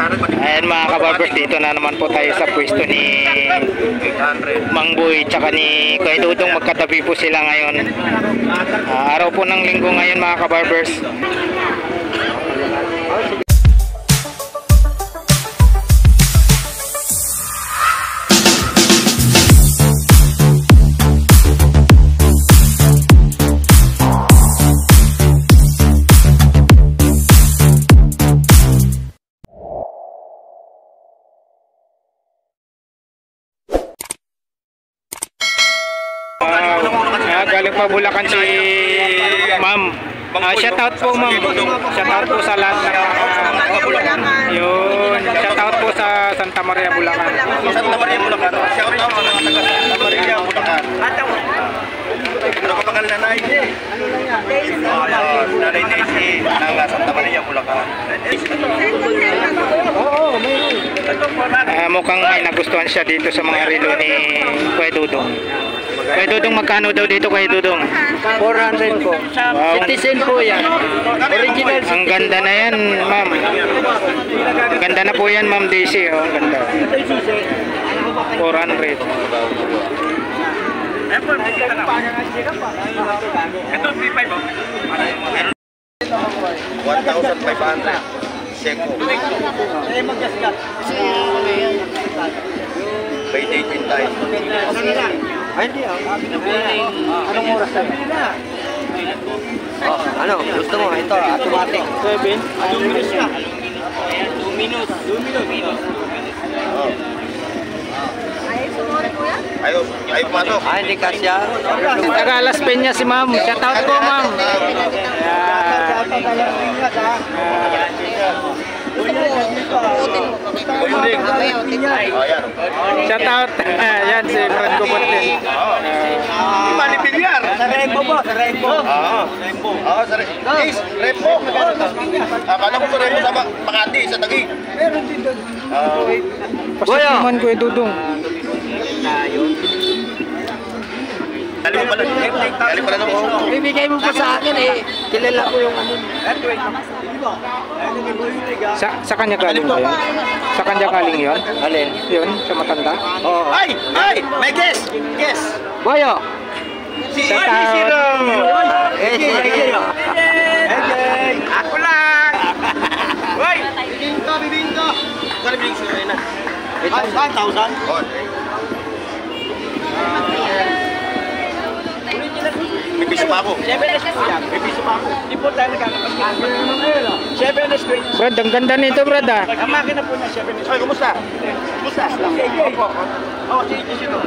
Ayan mga kabarbers, dito na naman po tayo sa pwesto ni Mang Boy tsaka ni Kuya Dudong. Magkatabi po sila ngayon. Araw po ng linggo ngayon mga kabarbers. Galing pa Bulacan si Ma'am. Shout out po Ma'am. Shout out po sa lahat ng Bulacan. Yun. Shout out po sa Santa Maria Bulacan. Santa Maria Bulacan. Shout out sa mga taga Santa Maria Bulacan. Ano ka pangalan nanay? Nanay Daisy ng Santa Maria Bulacan. Mukhang may nagustuhan siya dito sa mga relo ni Kuya Dudong. Kuya Dudong, magkano daw dito Kuya Dudong? 400 po. Wow. Citizen po yan. Original. Ang ganda na yan, Ma'am. Ang ganda na po yan, Ma'am Daisy. Oh, ang ganda. 400. Ito 3.5. 1,500. Seko. By date and time. Ay, hindi ah. Anong oras na? Oh, ano? Gusto mo? Ito, automatic. 7. 2 minutes na. 2 minutes. Ayaw pumasok. Ah, hindi kasya. Taga Las Peñas si Ma'am. Shout out po Ma'am. Shout out. Yan si Brad Kubutin. Di Manny Villar. Sa Rainbow po, sa Rainbow. Oo, sa Rainbow. Akala ko sa Rainbow sa Makati, sa Taguig. Meron din doon. Pasok Kuya Dudong. Galing pala ng Bibigay mo pa sa akin eh. Kilala ko yung ano. Sa kanya galing ba yun? Sa kanya galing yun? Alin? Yun, sa matanda? Oo. Ay! May guess! Guess! Boyo! Si Shout out. Zero! Zero! Ako lang! Hoy! Bibingko! Kano bibingko sa kanina? 1,000? May piso pa ako. 7 na siya. May piso pa ako. Hindi po tayo nagkakapas. 7 na straight. Brad, ang ganda nito Brad ah. Ang makina po niya 7 na. Ay, kumusta? Kumusta? Opo. Oo, si Zero.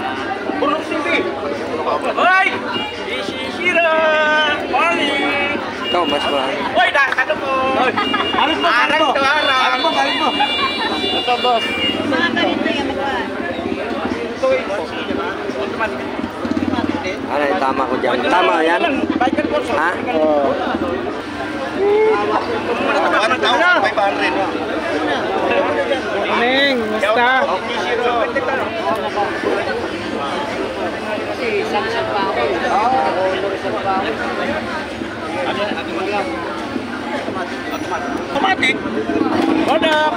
Pulong simbi. Hoy! Zero! Morning! Ikaw, mas mahal. Hoy, ano po? Alis mo, alis mo. Alis mo. Ito, boss. Mga kanito yung magwa. Ano, tama ko dyan. Tama yan? Ha? Oh. 1,500. Morning, musta? Kasi isang pa ako. Automatic. Product.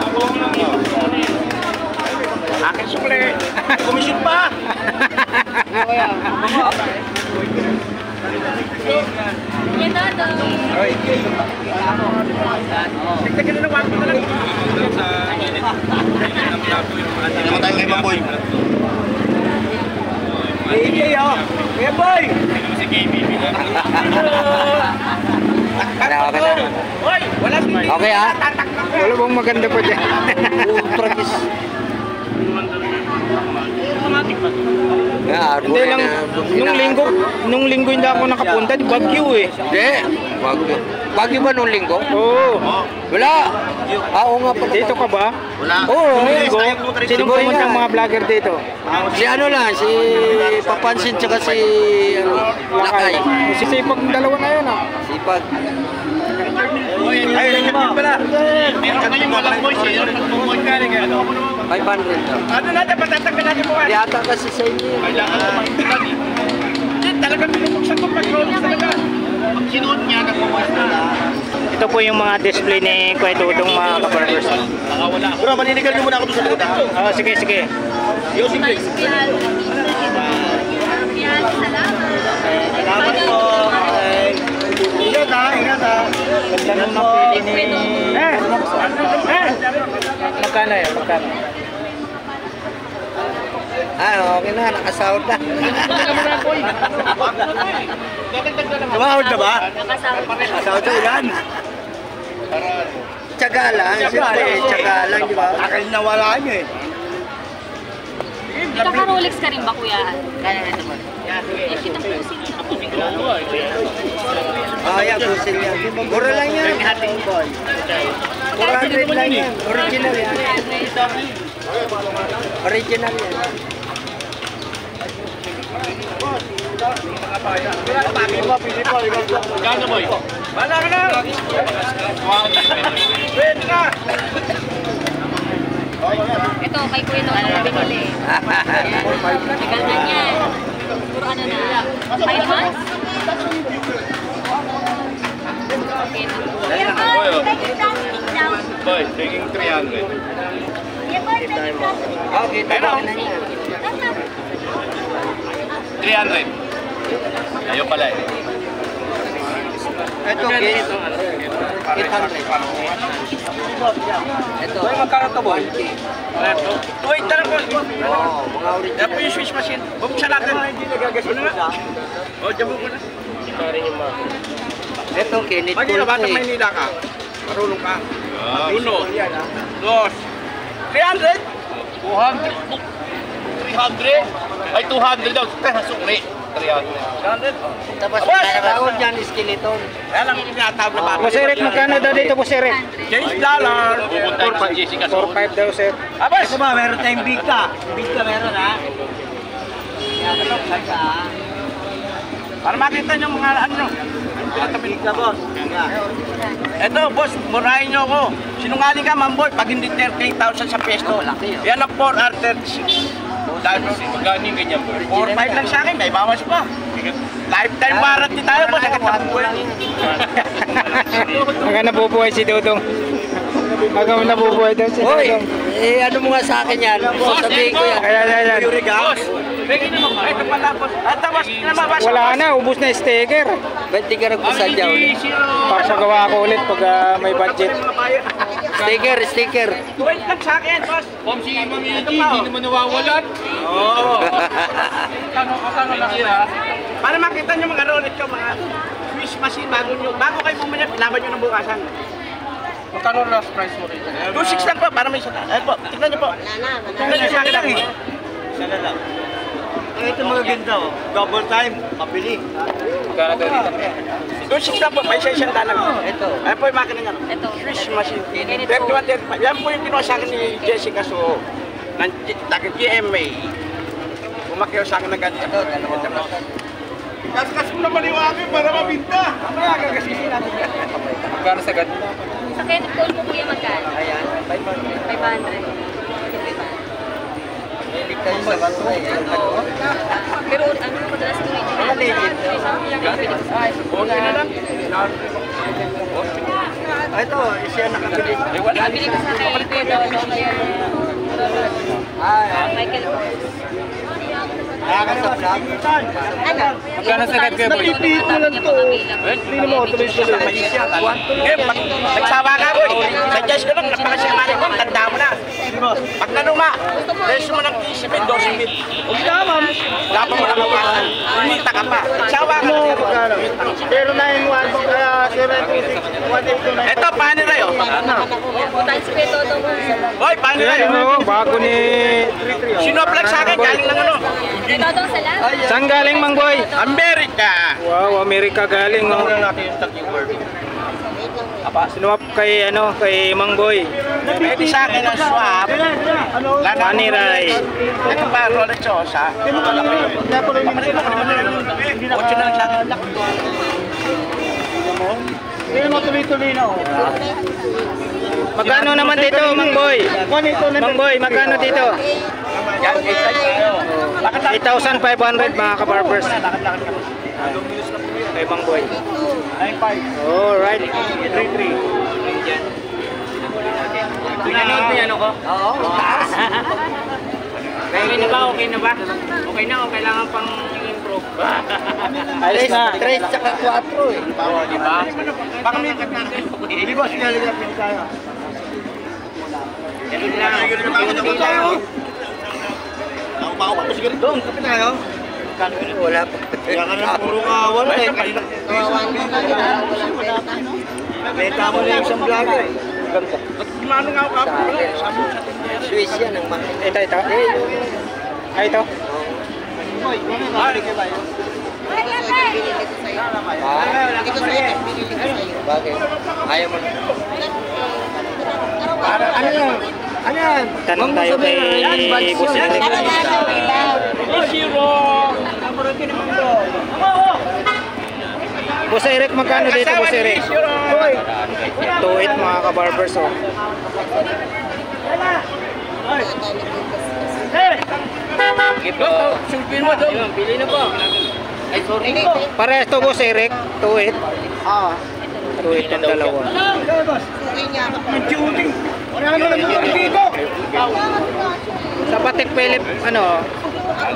Akin sukle. Komisyon pa. Yan na daw. Tignan na ng wako na lang. Hindi naman tayo kay Mamboy. Hey, boy! Si KB. Okay na. Hoy! Wala Okay ha? Wala bang maganda pa dyan? Ultra-kiss. Hindi lang, nung linggo hindi ako nakapunta, di Baguio eh. Hindi. Baguio. Baguio ba nung linggo? Oo. Wala. Oo nga pala. Dito ka ba? Wala. Oo, linggo. Sino pumunta ang mga vlogger dito? Si ano lang, si Papansin tsaka si Lakay. Sisipag ng dalawa na yun ah. Sipag. Ay, nagkakit pala. Meron ka ngayon mga boys eh. Pag-boy ka rin. 500 daw. Ano natin, patatagkan natin po. Yata kasi sa inyo. Kailangan ko talagang binubuksan ko pag-rollings talaga. Pag sinuot niya, nagpapasta na. Ito po yung mga display ni Kuya Dudong mga kabarbers. Nakawala. Bro, maninigal niyo muna ako doon sa likod. Oh, sige, sige. Yosing Grace. Salamat po. Ingat ha, ingat ha. Ganda nung napili ni... Magkano yun? Magkano? Okay na, nakasahod na. Tumahod na ba? Nakasahod na yan. Tsaga lang, siyempre, tsaga lang, di ba? Akin na wala niyo eh. Naka-Rolex ka rin ba, kuya? Kaya naman. Eh, kitang pusin. Yan, pusin yan. Mura lang yan. 400 lang yan. Original yan. Original yan. Gano boy? Bala ka na! Pwede na! Ito, kay kuya daw ako binili. Tagal na yan. Puro ano na. 5 months? Okay na. Boy, taking 300. Okay, tayo na yan. 300. Ayaw pala eh. Ito, 800. Ito. Boy, magkano to boy? 1K. Wait, tara boy. Mga original. Yan po yung Swiss machine. Buksan natin. Ano nga? O, dyan mo muna. Ito, Kenneth Pag ino, batang Tulfo. Maynila ka, marunong ka. Marunong. Dos. 300? 200. 300? Ay, 200 daw. Sukli. 300. Tapos Abas! nakakawag dyan, skeleton. Kaya lang yung tinatawag na bata. Boss Eric, magkano daw dito, Boss Eric? Change dollar. Pupunta yung si Jessica. 4-5 daw, sir. Abas! Ito ba, meron tayong bigta. Bigta meron, ha? Para makita nyo mga ano. Bigta, boss. Eto, boss, murahin nyo ako. Sinungaling ka, mamboy, pag hindi 38,000 sa pesto. Yan ang 4R36. Dahil magkano yung ganyan, boy? 4-5 lang sa akin, may bawas pa. Lifetime warranty tayo, boss. Hanggang nabubuhay si Dudong. Hanggang nabubuhay daw si Hoy, Dudong. ano mo nga sa akin yan? Sabihin ko yan. Ayan. Boss, bigyan naman ba? Ito pala, boss. Ito, boss, namabas. Wala na, ubus na yung sticker. Ba't di ka nagpasadya ulit? Papagawa ko ulit pag may budget. Sticker. Wait lang sa akin, boss. Kung si Mami hindi naman nawawalan. Oo. Kano lang sila. Para makita nyo mga rolet ko, mga Swiss machine, bago kayo bumili, pinaban nyo ng bukasan. Magkano last price mo rito? 2.6 lang po, para may isa. Ayan po, tignan nyo po. Tignan nyo sa akin lang. Sana lang. Ito mga ganda, oh. Double time, mabili. Magkano daw dito? 2.6 lang po, may isa-isang dalang. Ito. Ayan po yung makina nyo. Ito. Swiss machine. 31, 35. Yan po yung kinuha sa akin ni Jessica So. Ng GMA. Umakyaw sa akin ng ganito. Kaskas mo naman yung akin para mabinta. Mamaya gagasihin natin yan. Magkano sa gad? Sa Kenneth Cole mo, kuya, magkano? Ayan, 500. 500. May tayo sa batay. Pero ano madalas ko rin? Mga legit. Okay na lang. Ito, siya nakabili. Nabili ko sa kay Kuya Dodong yan. Michael Kors. Nakakasap lang. Ano? Magkano sa gad kayo, boy? Napipili ko lang to. Hindi mo, tuloy-tuloy. Nagsawa ka, boy. Suggest ko lang, napakasimali ko, tanda mo na. Pag nanuma, reso mo ng 15 mil, 12 mil. Huwag na, ma'am. Dapat mo na mawasan. Umita ka pa. Nagsawa ka na. 091, Ito, paano na yun? Thanks Kuya Dodong. Boy, paano na yun? Ano, bago ni... Sinoplag sa akin, galing ng ano? Kuya Dodong, salamat. Saan galing, Mang Boy? Amerika. Wow, Amerika galing, oh. natin yung taging word. Sinuwap kay, kay Mang Boy. Pwede sa akin ang swap. Money Rai. Ito pa, Rolex Osa. Ocho na lang sa akin. Hindi mo tuloy-tuloy na. Magkano naman dito, Mang Boy? Mang Boy, magkano dito? Yan, 8,500 8,500 mga kabarbers. Kay Mang Boy. 9.5. Alright. 3.3. Pinanood mo yan ako? Oo. Okay na ba? Okay na ba? Okay na o kailangan pang improve? Alis na. 3 tsaka 4 eh. Oo, di ba? Baka may kapitid. Hindi boss, galing tayo. Ganun lang. Tayo. Doon, kapit tayo. Wala pa. Kaya ka na puro wala eh. Benta mo na yung isang vlogger eh. Mano nga ako kapag Swiss yan ang mga. Ito. Ay, ito. Bakit? Ayaw mo. Ano yan? Ano yan? Tanong tayo kay Boss Eric. Boss Eric, magkano dito, Boss Eric? 2.8 mga ka-barbers, oh. Sulpin mo doon. Pili na po. Ay, sorry po. Parehas to, Boss Eric. 2.8. Ah. 2.8 ang dalawa. Sa Patek Philip, ano?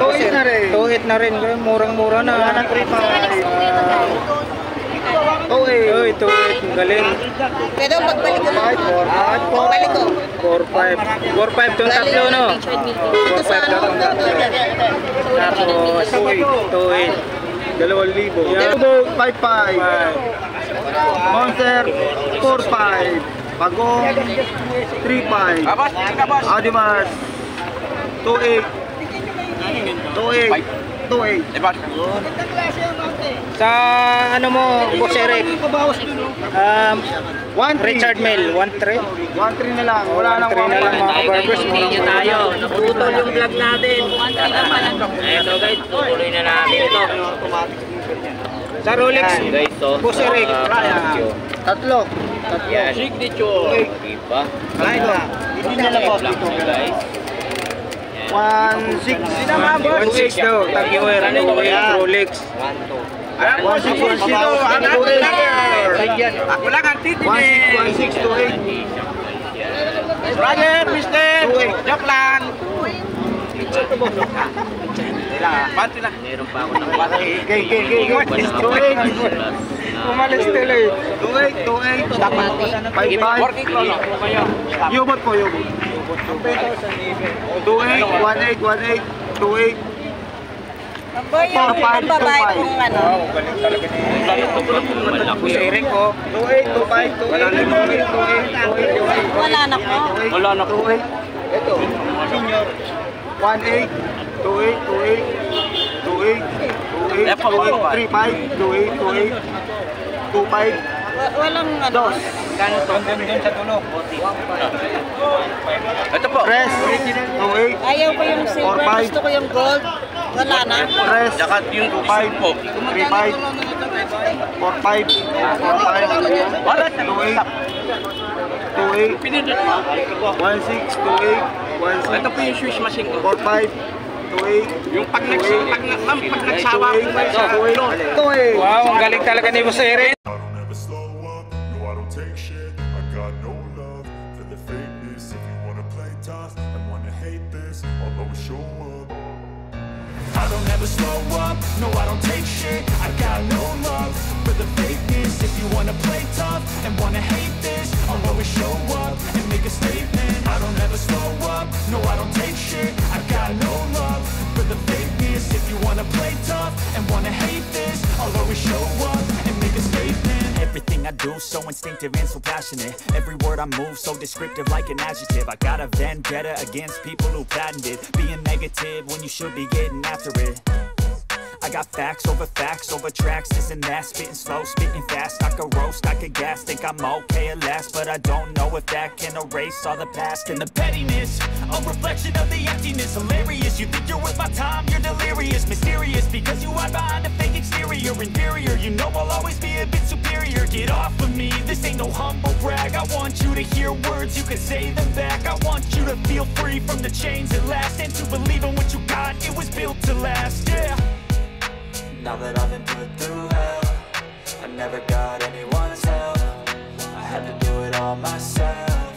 2.8 na rin. 2.8 na rin. Murang-mura na. Wala nang 3 pa. 2.8. Uy, 2.8. Galing. Pero pagbalik ko. 4.5. Pagbalik ko. 4.5. 4.5 itong tatlo, no? 4.5 daw itong tatlo. Tapos, 2.8. 2,000. Yan. 5.5. Monster 4.5. Pagong 3.5. Kabas, kabas. Adimars 2.8. 2.8. 2.8. Diba? Sa ano mo, Boss Eric? 1.3. Richard Mille, 1.3. 1.3 na lang. Wala nang 1.3 na lang mga ka-barbers. Video tayo. Naputol yung vlog natin. Ito guys, tutuloy na namin ito. Sa Rolex, Boss Eric. Tatlo. Yan. Signature. Diba? Line na. Hindi na lang boss dito. 1.6. 1.6 daw. Tag-Heuer, Rolex. 1.6 dito. Ako lang ang titin 1.6 to 8. Brother, mister. Joke lang. Panty lang. Meron pa ako ng Gay. Umalis tuloy. 2.8. Dapat 5.5. Yobot po, yobot. 2.8, 1.8, 2.8. Number yung babae kung ano. Boss Eric, oh. 2.8, 2.5, 2.8. Wala na ko. Wala na ko. 2.8. Ito. Senior. 1.8, 2.8, 2.8, 2.8, 3.5, 2.8, 2.5. Walang ano. Dos. Doon sa tulo. Ito po. Press. 2.8. Ayaw ko yung silver. 4.5. Gusto ko yung gold. Wala na. Press. Jakat yung 2.5 po. 3.5. 4.5. 4.5. 2.8. 2.8. 1.6. 2.8. 1.6. Ito po yung Swiss machine ko. 4.5. 2.8. Yung pag nagsawa ko sa 2.8. Wow, ang galing talaga ni Boss Eric. I don't ever slow up, no I don't take shit. I got no love for the fakeness. If you wanna play tough and wanna hate this, I'll always show up. I don't ever slow up, no I don't take shit. I got no love for the fakeness. If you wanna play tough and wanna hate this, I'll always show up and make a statement. I don't ever slow up, no I don't take shit. I got no love for the fakeness. If you wanna play tough and wanna hate this, I'll always show up and make a statement. Everything I do so instinctive and so passionate. Every word I move so descriptive like an adjective. I got a vendetta against people who patented being negative when you should be getting after it. I got facts over tracks, this and that. Spitting slow, spitting fast. I could roast, I could gas. Think I'm okay at last, but I don't know if that can erase all the past. And the pettiness, a reflection of the emptiness. Hilarious, you think you're worth my time, you're delirious. Mysterious, because you hide behind a fake exterior. Inferior, you know I'll always be a bit superior. Get off of me, this ain't no humble brag. I want you to hear words, you can say them back. I want you to feel free from the chains at last, and to believe in what you got, it was built to last, yeah. Now that I've been put through hell, never got anyone's help. I had to do it all myself.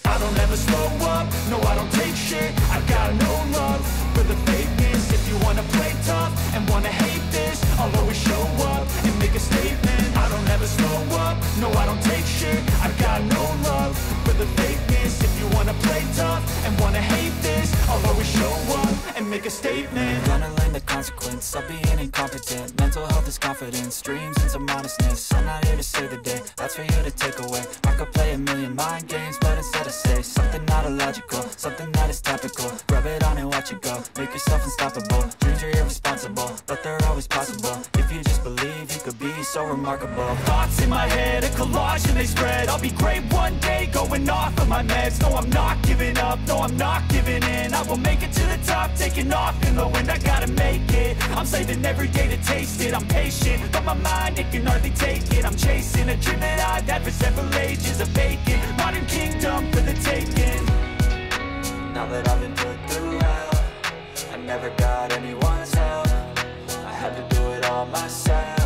I don't ever slow up, no I don't take shit. I got no love for the fakeness. If you wanna play tough and wanna hate this, I'll always show up and make a statement. I don't ever slow up, no I don't take shit. I got no love for the fakeness. If you wanna play tough and wanna hate this, I'll always show up and make a statement. Gonna learn the consequence of being incompetent. Mental health is confidence, dreams and some modestness. I'm not here to save the day, that's for you to take away. I could play a million mind games, but instead I say something not illogical, something that is topical. Rub it on and watch it go, make yourself unstoppable. Dreams are irresponsible, but they're always possible. If you just believe, you could be so remarkable. Thoughts in my head, a collage and they spread. I'll be great one day, going off of my meds. No, I'm not giving up, no, I'm not giving in. I will make it to the top, taking off in the wind. I gotta make it, I'm saving every day to taste it. I'm patient, but my mind, it can hardly take it. I'm chasing a dream that I've had for several ages. A vacant, modern kingdom for the taking. Now that I've been put through hell, I never got anyone's help. I had to do it all myself.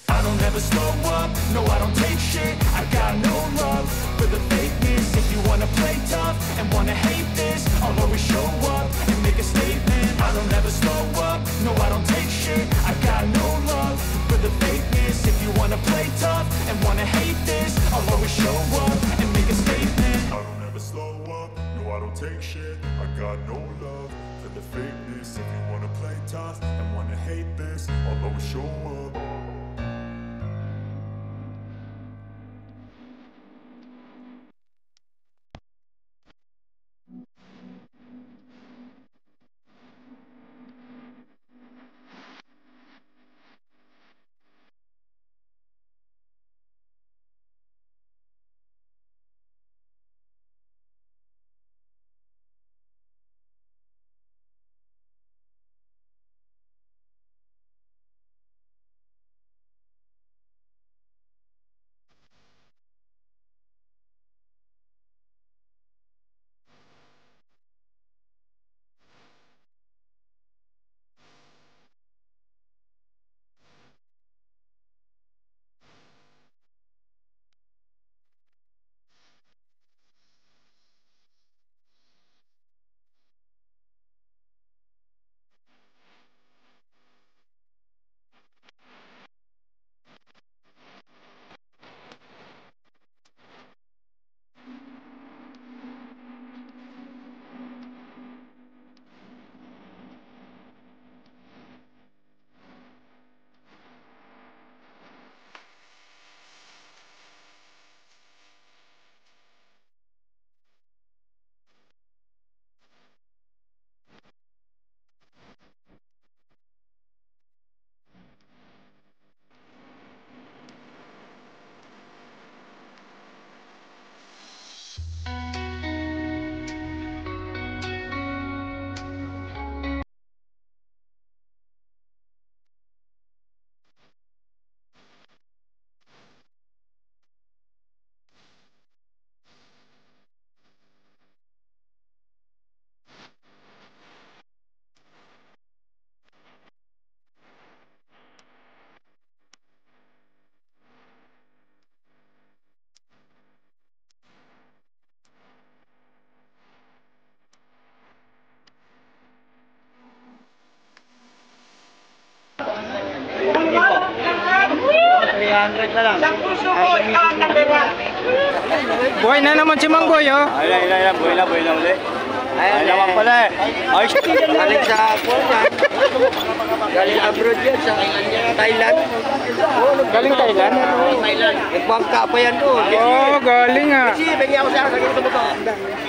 I don't ever slow up, no I don't take shit. I got no love for the fakeness. If you wanna play tough and wanna hate this, I'll always show up and make a statement. I don't ever slow up, no I don't take shit. I got no love for the fakeness. If you wanna play tough and wanna hate this, I'll always show up and make a statement. I don't ever slow up, no I don't take shit. I got no love for the fakeness. If you wanna play tough and wanna hate this, I'll always show up. Buhay na naman si Mang Boy, oh. Ay, buhay na ulit. Ay naman pala eh. Ayos na galing sa Portland. Galing abroad yan sa Thailand. Galing Thailand? Nagpangka pa yan doon. Oh, galing ah. Kasi, bigyan ako sa akin sa buto.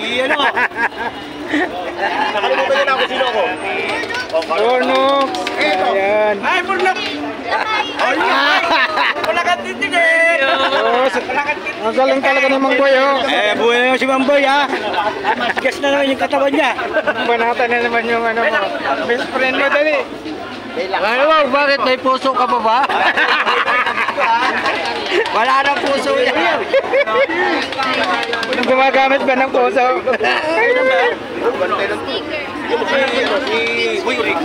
Iyan o. Nakalimutan niyo na ako sino ako. Ano? Ayan. Ay, pula! Ay, wala kang titigil! Ang galing talaga ni Mang Boy, oh. Buhay na si Mamboy ha. Matigas na naman yung katawan niya. Banata na naman yung ano mo. Best friend mo, dali. Ano ba, bakit may puso ka pa ba? Wala na puso yan. Gumagamit ba ng puso? Sticker. Yung si Boy Rick.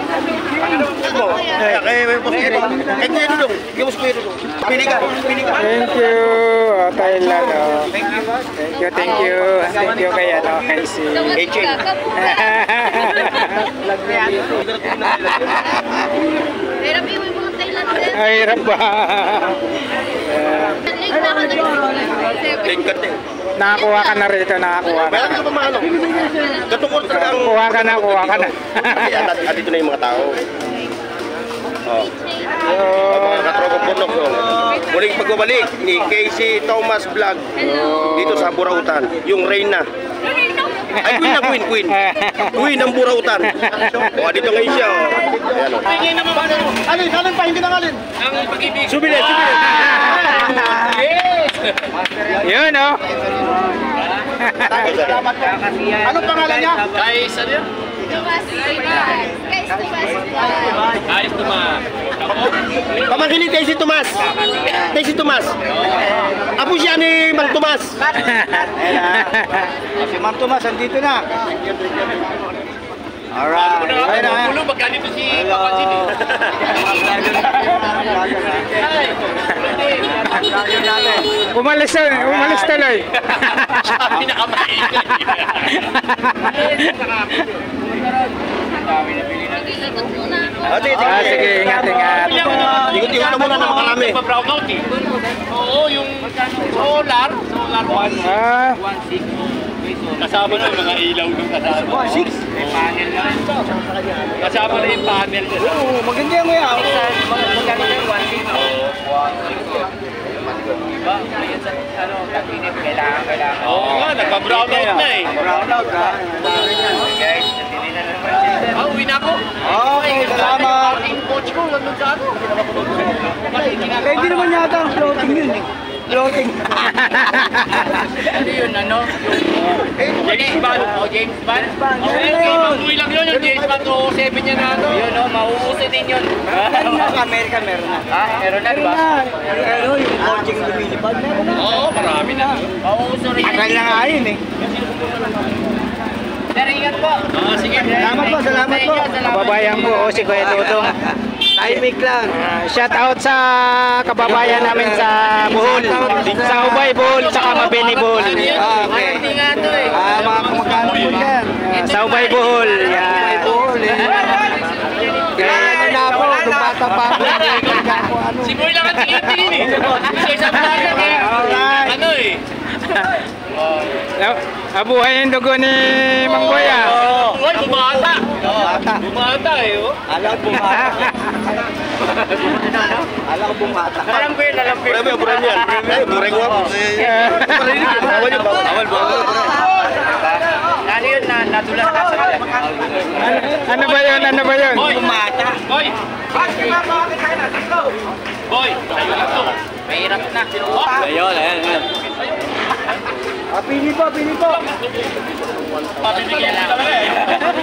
Kaya kay Boss Eric. Kay Kuya Dudong. Yung Kuya Dudong. Pili ka. Thank you. Thailand. Thank you. Thank you kay kay si Echeng. Hirap yung mga Thailand din. Ay, hirap ba? Late na ka Late ka din. Nakakuha ka na rito, nakakuha ka. Meron ka pa mahalo. Katukor talaga ang... Kuha ka na. At dito na yung mga tao. Oh. Mga katropa punok yun. Muling pagbabalik ni Casey Thomas Vlog dito sa Burautan. Yung Reyna. Ay, Queen. Queen ng Burautan. O, dito ngayon siya. Ayan o. Alin pa, hindi nang alin. Subilit. Yun, oh. Anong pangalan niya? Guys, ano yun? Guys, Pamangkin ni Casey Tomas. Apo siya ni Mang Tomas. Si Mang Tomas, andito na. Alright. Pulo, magka dito si Papansin eh. Umalis tuloy. Sabi na kamaingay. Ikot muna ako. Sige, ingat. Ikot-ikot na muna ng mga kami. Brownout eh. Oo, yung solar 1.6. Kasama na yung mga ilaw ng kasama. 1.6? May panel na rin to. Kasama na yung panel nila. Oo, maganda yung mga. Magkano na yung 1.6? Oo. Diba? Ayun sa kabinet, kailangan. Oo nga, nagpa-brownout na eh. Brownout ha. Guys, hindi na naman sila. Uwi na ako. Okay, salamat. Yung coach ko, nandun sa ano. Kaya hindi naman yata ang floating yun eh. Floating. Ano yun, ano? James Bond. Oh, James Bond. Uwi lang yun, yung James Bond 07 niya na ano. Yun, oh, mauuso din yun. Amerika meron na. Ha? Meron na, diba? Ano, yung coaching lumilipad meron na. Oo, marami na. Mauuso rin. Akal na nga yun eh. Sir, ingat po. Sige. Salamat po. Kababayan ko, si Kuya Dudong. Timing lang. Shout out sa kababayan namin sa Bohol. Sa Ubay Bohol, sa Mabini Bohol. Okay. Hindi nga to eh. Mga kumagano po dyan. Sa Ubay Bohol. May buhol eh. Kaya ano na po, nung bata pa ako. Si Boy lang ang tingin eh. Sa isang planet eh. Ano eh. Abuhay yung dugo ni Mang Boy, ah. Uy, bumata. Bumata eh, oh. Alam ko bumata. Alam ko yun, alam ko yun. Buram yan. Buram nga po. Awal ba? Ano yun, natulan ka sa kanya. Ano ba yun? Boy, bumata. Boy. Boy, tayo lang to. Mahirap na. Ayun. Pili po. Pabibigyan lang talaga eh.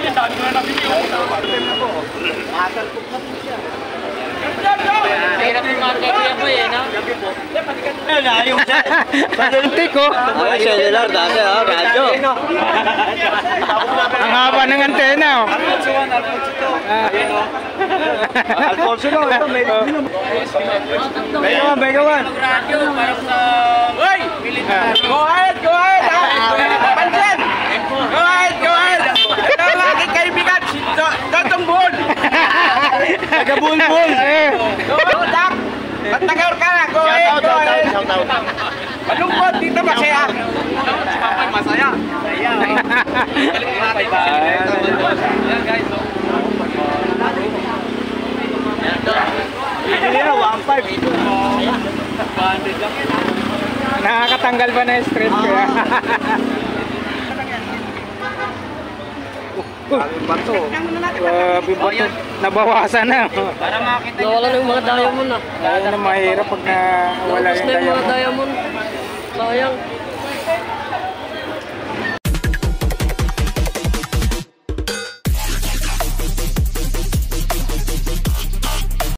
Sabi ko na nabigyan. Mahirap yung mga kaya mo eh, no? Pantik ko. Ay, cellular dati ha, radyo. Ang haba ng antena, oh. Alfonso no, ito may Megawan. Radio, parang sa... Uy! Go ahead! Pansin! Go ahead! Ito ang aking kaibigan, si Dotong Bull! Taga-bulbul. Go, Doc! Ba't nag-aur ka na? Go ahead! Malungkot, dito masaya! Si Papay masaya! Masaya, Yan guys, no? Bibili na, 1.5. Nakakatanggal ba na yung stress ko, ah? Bato. Grabe ba ito? Nabawasan na. Para makita nyo. Nawala na yung mga diamond na. Lalo na mahirap pag nawala Tapos yung na yung mga diamond. diamond. Sayang.